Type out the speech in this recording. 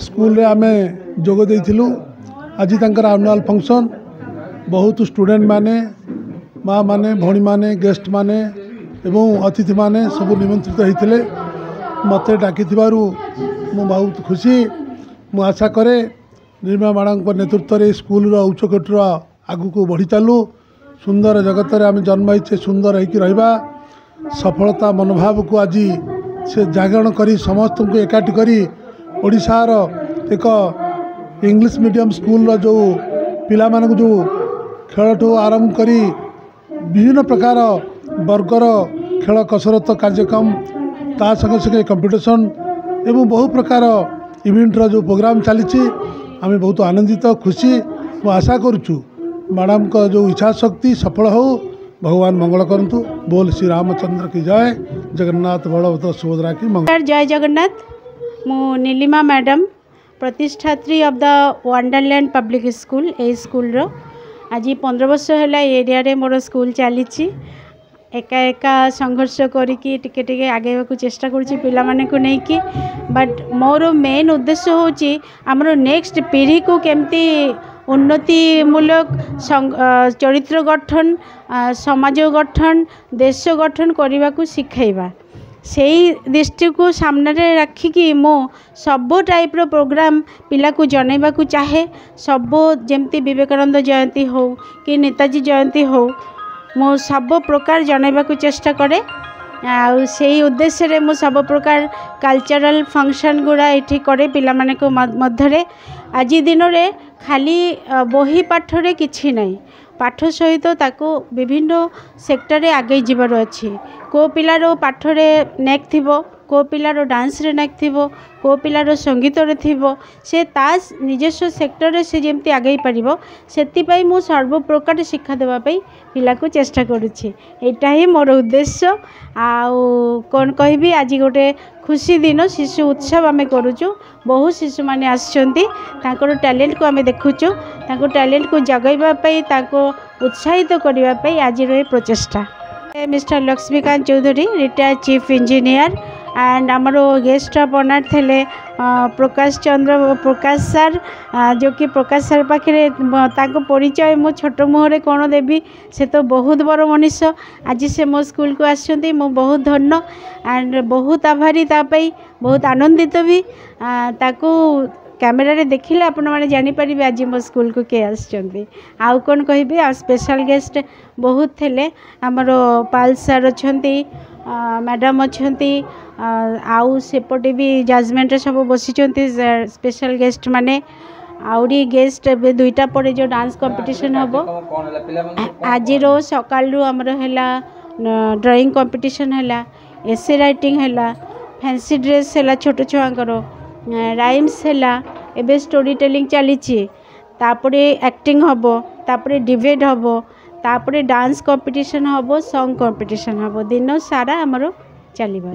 School रे आमे जोग देइथिलु। आज तंकर एनुअल फंक्शन बहुत स्टूडेंट माने माँ माने भौणी माने गेस्ट माने एवं अतिथि माने सब निमंत्रित होते मत डाकी मु बहुत खुशी। मु आशा करे निर्मला मैडम नेतृत्व में स्कूल उच्चकोटर आगु को बढ़ी चलू। सुंदर जगत में आम जन्म होइछे सुंदर होइकी रहिबा। सफलता मनोभाव को आज से जागरण करी समस्त को एकाठी करी ओडिशार एक इंग्लिश मीडियम स्कूल जो पिला मानक जो खेल ठू आरंभ करी विभिन्न प्रकार वर्गर खेल कसरत कार्यक्रम ता संगे संगे कंपटीशन एवं बहु प्रकार इवेंटर जो प्रोग्राम चली आम बहुत आनंदित खुशी। मु आशा करुचु मैडम का जो इच्छा शक्ति सफल हो। भगवान मंगल करंतु। बोल श्री रामचंद्र की जय। जगन्नाथ बलभद्र सुभद्रा की मंगल। जय जगन्नाथ। मु नीलिमा मैडम प्रतिष्ठात्री of the Wonderland public school ए स्कूल रो आज 15 वर्ष है एरिया रे मोर स्कूल चली। एका एका संघर्ष करिकी टिके टिके आगे को चेष्टा करुँची पिला माने को नहीं कि बट मोर मेन उद्देश्य होची हमरो नेक्स्ट पीढ़ी को केमती उन्नतिमूलक चरित्र गठन समाज गठन देश गठन करने को शिखाइबा। से दृष्टि को सामने रखिकी मो सब टाइप रो प्रोग्राम पिला को जनइबा को चाहे। सब जमती विवेकानंद जयंती हो कि नेताजी जयंती हो मो सब प्रकार जनइबा को चेष्टा करे। से उद्देश्य रे मु सब प्रकार कल्चरल फंक्शन गुड़ा ये करे पिला माने को मध्यरे। आज दिन रे खाली बही पाठ रे किछि नहीं पाठ सहित ताको विभिन्न सेक्टर रे आगे जीवार अच्छी। को पिलारो पाठ रे नेक थिबो को पिलारो डांस रे नेक थिबो को पिलारो संगीत रे थिबो से तास निजस्व सेक्टर रे से जेमती आगे पारिबो सेति पई मु सर्व प्रकार शिक्षा देबा पई पिला को चेष्टा करूछि। एटा ही मोर उद्देश्य। आउ कोन कहबी आज गोटे खुशी दिन शिशु उत्सव आमे करूछु। बहुत शिशु माने आछंती ताकर टैलेंट को आमे देखुछु ताको टैलेंट को जगाइबा पई ताको उत्साहित करिबा पई आज रे प्रचेष्टा। Mister Laxmikant Chaudhary retired chief engineer and आमरो गेस्ट ऑफ ऑनर थे प्रकाश चंद्र प्रकाश सर जो कि प्रकाश सर पाखे परिचय मो छोट मुहरे कौन देवी से तो बहुत बड़ मनीष। आज से मो स्कूल को आसछंती मो बहुत धन्य एंड बहुत आभारी तापाई बहुत आनंदित भी ताकू कैमेरा रे देखिले आपण माने जानि परिबे आज मो स्कूल को के आसछंती। आउ कोन कहबे आ स्पेशल गेस्ट बहुत थे आमरो पाल सर अछंती मैडम अछंती आउ सेपटे भी जजमेंट सब बसी स्पेशल गेस्ट माने आउरी गेस्ट ए दुईटा पर जो डांस कंपटीशन हम आज रो सकाल आमर है ड्राइंग कंपटीशन है एसे राइटिंग है फैंसी ड्रेस है छोट छुआंकर राइम्स है एबे स्टोरी टेलिंग चली तापरे एक्टिंग हम तापरे डिबेट हम तापरे डांस कंपटीशन हम सॉन्ग कंपटीशन हम दिन सारा आमर चलिबा।